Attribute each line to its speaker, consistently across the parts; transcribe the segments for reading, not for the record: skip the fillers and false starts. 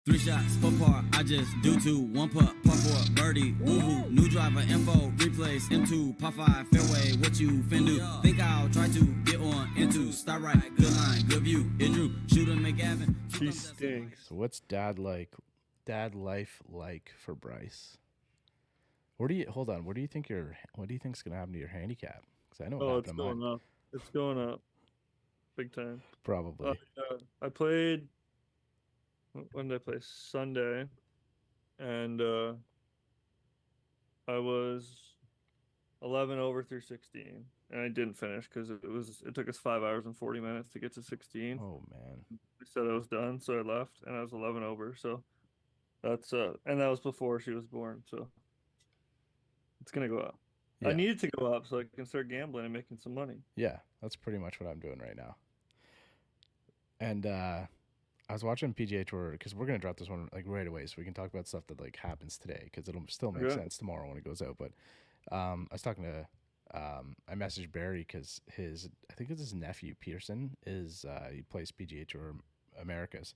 Speaker 1: 3 shots, 4 par, I just do 2. 1 putt, par 4, birdie, woohoo. New driver, info, replace, M2, par 5, fairway, what you fin do? Think I'll try to get on into, start right, good line, good view, hit Drew, shoot him, McGavin.
Speaker 2: She stinks.
Speaker 3: So what's dad life like for Bryce? What do you think's gonna happen to your handicap? Because I know what happened to mine.
Speaker 2: It's going up. It's going up, big time.
Speaker 3: Probably.
Speaker 2: I played. When did I play? Sunday, and I was 11 over through 16, and I didn't finish because it took us 5 hours and 40 minutes to get to 16.
Speaker 3: Oh man.
Speaker 2: I said I was done, so I left, and I was 11 over. So that's and that was before she was born. So it's gonna go up.
Speaker 3: Yeah.
Speaker 2: I need it to go up so I can start gambling and making some money.
Speaker 3: Yeah, that's pretty much what I'm doing right now. And I was watching PGA Tour because we're gonna drop this one like right away, so we can talk about stuff that like happens today because it'll still make sense tomorrow when it goes out. But I was talking to I messaged Barry because I think it's his nephew Pearson is he plays PGA Tour Americas,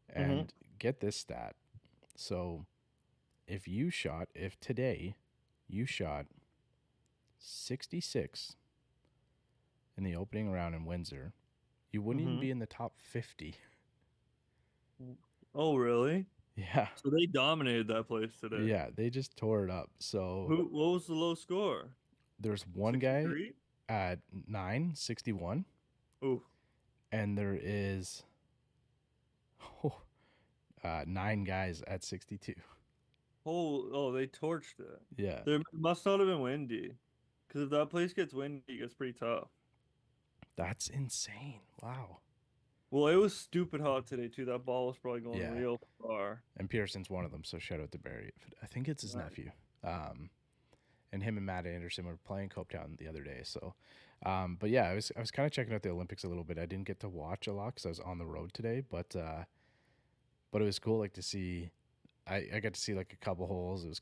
Speaker 3: and get this stat. So if today you shot 66 in the opening round in Windsor, you wouldn't even be in the top 50.
Speaker 2: Oh, really?
Speaker 3: Yeah.
Speaker 2: So they dominated that place today.
Speaker 3: Yeah, they just tore it up. So
Speaker 2: what was the low score?
Speaker 3: There's one 63? Guy at 961.
Speaker 2: Ooh.
Speaker 3: And there is 9 guys at 62.
Speaker 2: They torched it.
Speaker 3: Yeah.
Speaker 2: There must not have been windy. Because if that place gets windy, it gets pretty tough.
Speaker 3: That's insane. Wow.
Speaker 2: Well, it was stupid hot today, too. That ball was probably going real far.
Speaker 3: And Pearson's one of them, so shout out to Barry. I think it's his nephew. And him and Matt Anderson were playing Copetown the other day. So, but yeah, I was kind of checking out the Olympics a little bit. I didn't get to watch a lot because I was on the road today, but it was cool like to see. I got to see like a couple holes. It's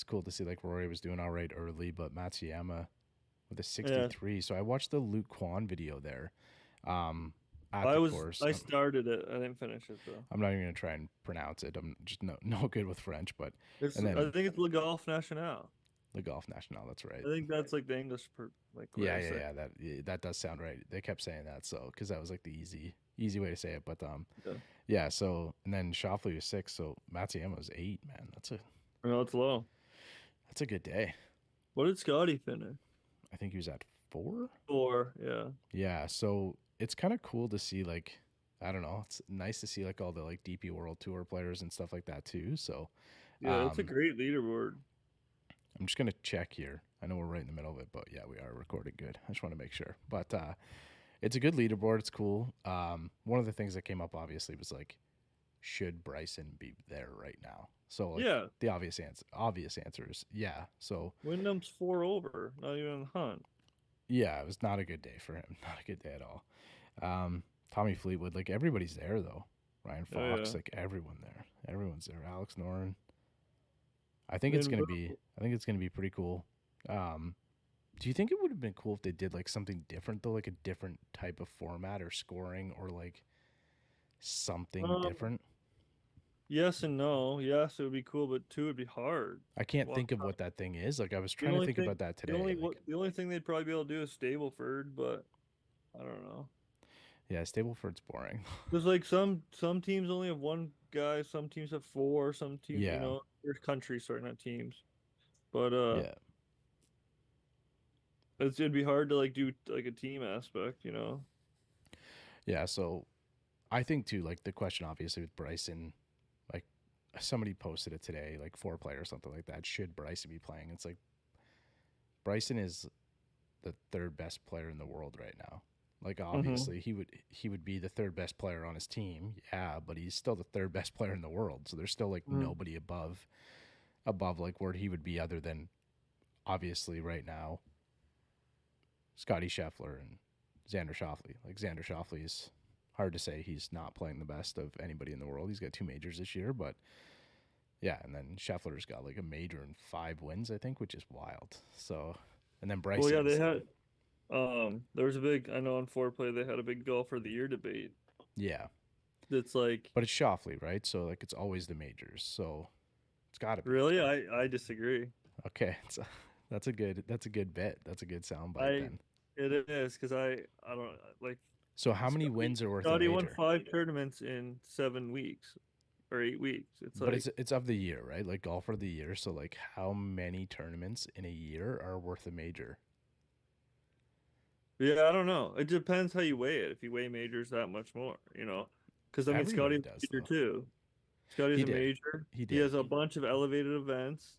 Speaker 3: cool to see like Rory was doing all right early, but Matsuyama with a 63. Yeah. So I watched the Luke Kwan video there.
Speaker 2: I started it. I didn't finish it though.
Speaker 3: I'm not even gonna try and pronounce it. I'm just no good with French, but
Speaker 2: I think it's Le Golf National.
Speaker 3: Le Golf National, that's right.
Speaker 2: I think that's like the English
Speaker 3: Yeah. That does sound right. They kept saying that, so because that was like the easy way to say it. But yeah. So and then Schauffele was 6, so Matsuyama was 8. Man, that's
Speaker 2: low.
Speaker 3: That's a good day.
Speaker 2: What did Scotty finish?
Speaker 3: I think he was at 4.
Speaker 2: 4, yeah.
Speaker 3: Yeah. So it's kind of cool to see like. I don't know. It's nice to see like all the like DP World Tour players and stuff like that too. So
Speaker 2: yeah, it's a great leaderboard.
Speaker 3: I'm just gonna check here. I know we're right in the middle of it, but yeah, we are recording good. I just want to make sure. But it's a good leaderboard. It's cool. One of the things that came up obviously was like, should Bryson be there right now? So like,
Speaker 2: yeah,
Speaker 3: the obvious answer is yeah. So
Speaker 2: Wyndham's 4 over, not even in the hunt.
Speaker 3: Yeah, it was not a good day for him. Not a good day at all. Tommy Fleetwood, like everybody's there though. Ryan Fox, like everyone's there. Alex Noren. I think it's gonna be pretty cool. Do you think it would have been cool if they did like something different though, like a different type of format or scoring or like something different?
Speaker 2: Yes and no. Yes, it would be cool, but 2 would be hard.
Speaker 3: I can't think of what that thing is. Like I was trying to think about that today.
Speaker 2: The only thing they'd probably be able to do is Stableford, but I don't know.
Speaker 3: Yeah, Stableford's boring.
Speaker 2: There's like some teams only have 1 guy, some teams have 4, some teams, there's countries, sorry, not teams. But it'd be hard to like do like a team aspect,
Speaker 3: Yeah, so I think too, like the question obviously with Bryson, like somebody posted it today, like 4play or something like that. Should Bryson be playing? It's like Bryson is the 3rd best player in the world right now. Like obviously he would be the 3rd best player on his team, yeah, but he's still the 3rd best player in the world. So there's still like nobody above like where he would be other than obviously right now Scotty Scheffler and Xander Schauffele. Like Xander Schauffele is hard to say he's not playing the best of anybody in the world. He's got 2 majors this year, but yeah, and then Scheffler's got like a major and 5 wins, I think, which is wild. So, and then Bryce.
Speaker 2: Well, yeah, they had. There was a big. I know on 4play they had a big golfer of the year debate.
Speaker 3: Yeah,
Speaker 2: that's like
Speaker 3: But it's Shoffley, right? So like it's always the majors. So it's got to be.
Speaker 2: really. I disagree.
Speaker 3: Okay, that's a good bit. That's a good soundbite
Speaker 2: I
Speaker 3: then.
Speaker 2: it is because I don't like
Speaker 3: So how many wins are worth a
Speaker 2: Scotty won
Speaker 3: major?
Speaker 2: 5 tournaments in 7 weeks or 8 weeks. It's
Speaker 3: But
Speaker 2: like
Speaker 3: it's of the year, right? Like golfer of the year. So like how many tournaments in a year are worth a major?
Speaker 2: yeah, I don't know. It depends how you weigh it. If you weigh majors that much more, because I mean
Speaker 3: Everybody
Speaker 2: Scotty's a
Speaker 3: does
Speaker 2: major
Speaker 3: though.
Speaker 2: too. Scotty's
Speaker 3: He
Speaker 2: a
Speaker 3: did.
Speaker 2: major.
Speaker 3: He
Speaker 2: He
Speaker 3: did.
Speaker 2: has a bunch of elevated events.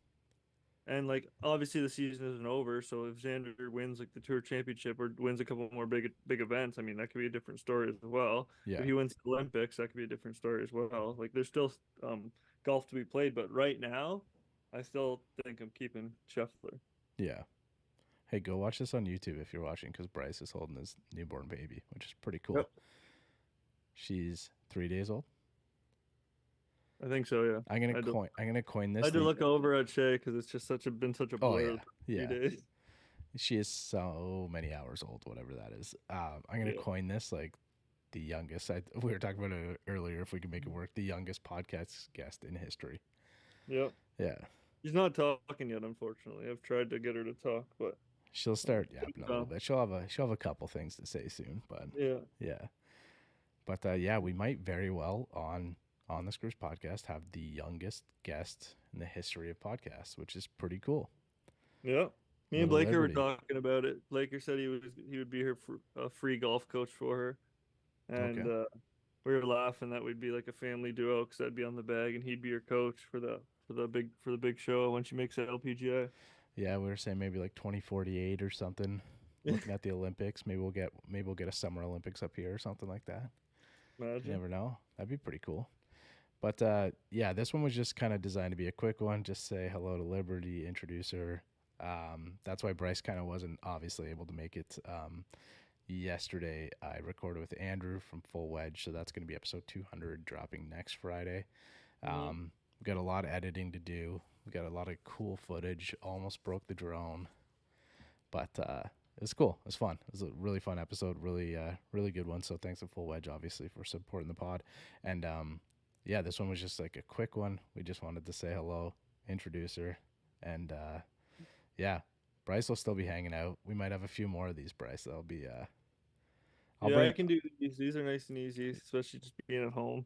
Speaker 2: And like obviously the season isn't over, so if Xander wins like the Tour Championship or wins a couple more big events, I mean that could be a different story as well. If
Speaker 3: Yeah.
Speaker 2: he wins the Olympics, that could be a different story as well. Like there's still golf to be played, but right now, I still think I'm keeping Scheffler.
Speaker 3: Yeah. Hey, go watch this on YouTube if you're watching, because Bryce is holding his newborn baby, which is pretty cool.
Speaker 2: Yep,
Speaker 3: She's 3 days old.
Speaker 2: I think so. Yeah,
Speaker 3: I'm gonna coin
Speaker 2: I
Speaker 3: this.
Speaker 2: had to look over at Shay because it's just been such a
Speaker 3: Oh
Speaker 2: blur
Speaker 3: yeah,
Speaker 2: the few
Speaker 3: yeah.
Speaker 2: days.
Speaker 3: She is so many hours old, whatever that is. I'm gonna
Speaker 2: Yeah.
Speaker 3: coin this like the youngest. We were talking about it earlier. If we can make it work, the youngest podcast guest in history.
Speaker 2: Yep.
Speaker 3: Yeah,
Speaker 2: She's not talking yet, unfortunately. I've tried to get her to talk, but
Speaker 3: she'll start yapping a little bit. She'll have a couple things to say soon, but
Speaker 2: yeah.
Speaker 3: yeah. But yeah, we might very well on the Screws podcast have the youngest guest in the history of podcasts, which is pretty cool.
Speaker 2: Yeah. Me and
Speaker 3: Little
Speaker 2: Blaker
Speaker 3: Liberty.
Speaker 2: were talking about it. Blaker said he would be here for a free golf coach for her, and
Speaker 3: Okay.
Speaker 2: we were laughing that we'd be like a family duo because I'd be on the bag and he'd be your coach for the big show when she makes the LPGA.
Speaker 3: Yeah, we were saying maybe like 2048 or something. Looking at the Olympics, maybe we'll get a summer Olympics up here or something like that. You
Speaker 2: Imagine.
Speaker 3: never know. That'd be pretty cool. But yeah, this one was just kind of designed to be a quick one. Just say hello to Liberty, introduce her. That's why Bryce kind of wasn't obviously able to make it. Yesterday, I recorded with Andrew from Full Wedge, so that's going to be episode 200, dropping next Friday. We've got a lot of editing to do. We got a lot of cool footage. Almost broke the drone, but it was cool. It was fun. It was a really fun episode. Really good one. So thanks to Full Wedge, obviously, for supporting the pod. And yeah, this one was just like a quick one. We just wanted to say hello, introduce her, and yeah, Bryce will still be hanging out. We might have a few more of these, Bryce. That'll be
Speaker 2: I can do these. These are nice and easy, especially just being at home.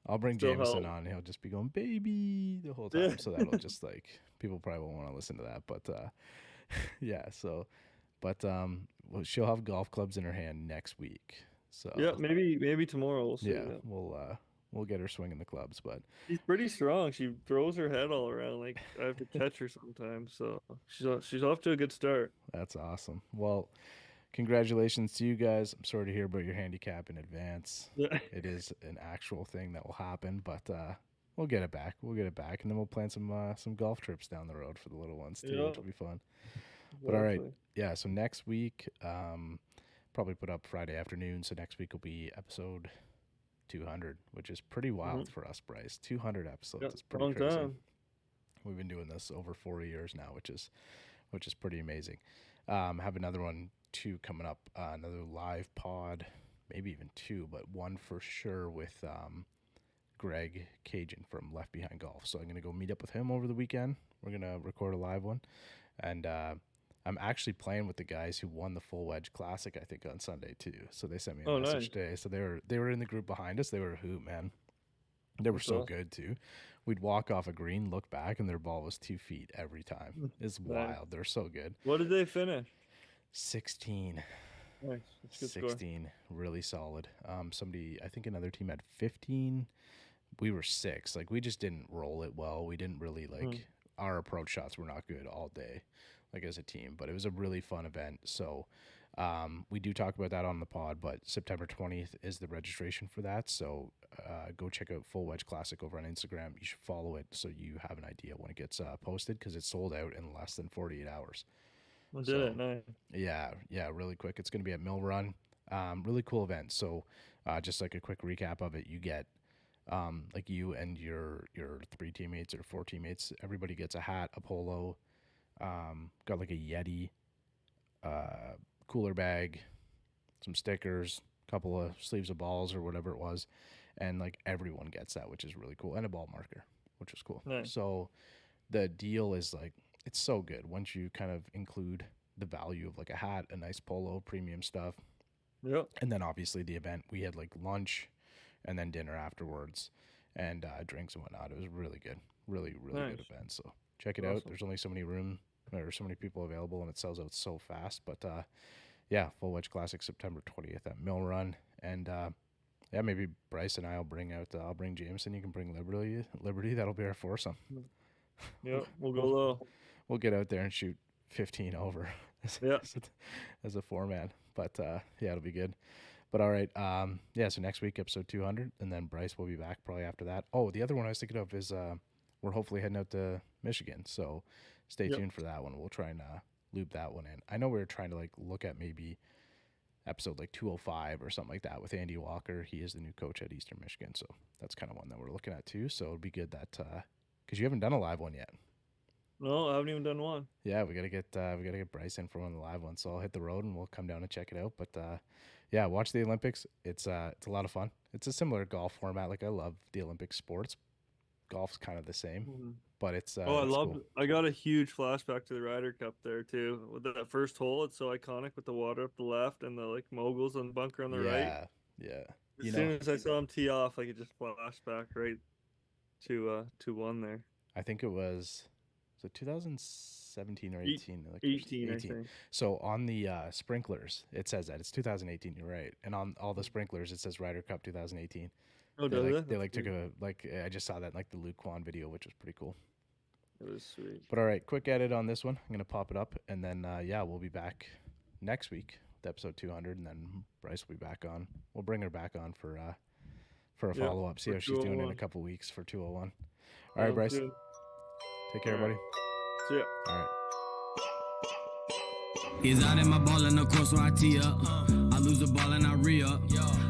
Speaker 3: I'll bring
Speaker 2: still
Speaker 3: Jameson
Speaker 2: help.
Speaker 3: on. He'll just be going baby the whole time. So that'll just like people probably won't want to listen to that, but yeah. So, but well, she'll have golf clubs in her hand next week. So
Speaker 2: Yeah, maybe tomorrow we'll see.
Speaker 3: yeah, we'll get her swinging the clubs, but
Speaker 2: She's pretty strong. She throws her head all around. Like I have to catch her sometimes. So she's off to a good start.
Speaker 3: that's awesome. Well, congratulations to you guys. I'm sorry to hear about your handicap in advance.
Speaker 2: Yeah.
Speaker 3: It is an actual thing that will happen, but we'll get it back. We'll get it back, and then we'll plan some golf trips down the road for the little ones too, which will be fun. But all right,
Speaker 2: Exactly.
Speaker 3: yeah. So next week, probably put up Friday afternoon. So next week will be episode 200, which is pretty wild for us, Bryce. 200 episodes
Speaker 2: Yep,
Speaker 3: is pretty
Speaker 2: long
Speaker 3: crazy.
Speaker 2: time.
Speaker 3: We've been doing this over 4 years now, which is pretty amazing. Have another one too coming up, another live pod, maybe even two, but one for sure with Greg Cajun from Left Behind Golf. So I'm gonna go meet up with him over the weekend. We're gonna record a live one, and I'm actually playing with the guys who won the Full Wedge Classic, I think, on Sunday too. So they sent me a message
Speaker 2: Nice.
Speaker 3: today. So they were in the group behind us. They were a hoot, man. They were
Speaker 2: That's
Speaker 3: so
Speaker 2: awesome.
Speaker 3: good too. We'd walk off a green, look back, and their ball was 2 feet every time. It's
Speaker 2: Nice.
Speaker 3: wild. They're so good.
Speaker 2: What did they finish?
Speaker 3: 16.
Speaker 2: Nice. That's a good score.
Speaker 3: 16, really solid. I think another team had 15. We were 6. Like, we just didn't roll it well. We didn't really, like, our approach shots were not good all day, like, as a team. But it was a really fun event. So we do talk about that on the pod, but September 20th is the registration for that. So go check out Full Wedge Classic over on Instagram. You should follow it so you have an idea when it gets posted, because it's sold out in less than 48 hours.
Speaker 2: I did it. Nice.
Speaker 3: Yeah, really quick. It's going to be at Mill Run. Really cool event. So just like a quick recap of it, you get like you and your 3 teammates or 4 teammates, everybody gets a hat, a polo, got like a Yeti, cooler bag, some stickers, couple of sleeves of balls or whatever it was. and like everyone gets that, which is really cool, and a ball marker, which is cool.
Speaker 2: Nice.
Speaker 3: So the deal is like, it's so good once you kind of include the value of like a hat, a nice polo, premium stuff.
Speaker 2: Yep.
Speaker 3: And then obviously the event, we had like lunch and then dinner afterwards and drinks and whatnot. It was really good. Really
Speaker 2: Nice.
Speaker 3: good event. So check it out.
Speaker 2: Awesome.
Speaker 3: There's only so many so many people available, and it sells out so fast. But yeah, Full Wedge Classic September 20th at Mill Run. And yeah, maybe Bryce and I'll bring Jameson. You can bring Liberty. That'll be our foursome.
Speaker 2: Yep, we'll go low.
Speaker 3: We'll get out there and shoot 15 over as a four-man. But yeah, it'll be good. But all right, yeah, so next week, episode 200, and then Bryce will be back probably after that. Oh, the other one I was thinking of is we're hopefully heading out to Michigan, so stay tuned for that one. We'll try and loop that one in. I know we were trying to like look at maybe episode like 205 or something like that with Andy Walker. He is the new coach at Eastern Michigan, so that's kind of one that we're looking at too. So it'd be good that because you haven't done a live one yet.
Speaker 2: No, I haven't even done one.
Speaker 3: Yeah, we gotta get Bryce in for one of the live ones. So I'll hit the road and we'll come down and check it out. But yeah, watch the Olympics. It's a lot of fun. It's a similar golf format. Like I love the Olympic sports. Golf's kind of the same, but it's
Speaker 2: I
Speaker 3: it's
Speaker 2: loved.
Speaker 3: cool.
Speaker 2: I got a huge flashback to the Ryder Cup there too. With that first hole, it's so iconic with the water up the left and the like moguls on the bunker on the right.
Speaker 3: Yeah.
Speaker 2: As soon as I saw him tee off, like it just flashed back right to 2-1 there.
Speaker 3: I think it was 2017 or 18. Like
Speaker 2: 18, I think.
Speaker 3: So on the sprinklers, it says that it's 2018. You're right, and on all the sprinklers, it says Ryder Cup 2018.
Speaker 2: Oh,
Speaker 3: They took a I just saw that in, like the Luke Kwan video, which was pretty cool.
Speaker 2: It was sweet.
Speaker 3: But all right, quick edit on this one. I'm gonna pop it up, and then yeah, we'll be back next week with episode 200, and then Bryce will be back on. We'll bring her back on for a follow up. See how she's doing in a couple weeks for 201. All right, Bryce.
Speaker 2: Good.
Speaker 3: Take care, buddy.
Speaker 2: See ya.
Speaker 3: All right.
Speaker 1: He's out in my ball in the course where I tee up. I lose the ball and I re-up.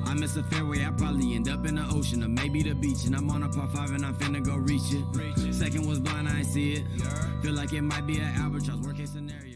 Speaker 1: I miss a fairway, I probably end up in the ocean or maybe the beach. And I'm on a par 5 and I'm finna go reach it. Second was blind, I ain't see it. Feel like it might be an albatross, worst case scenario.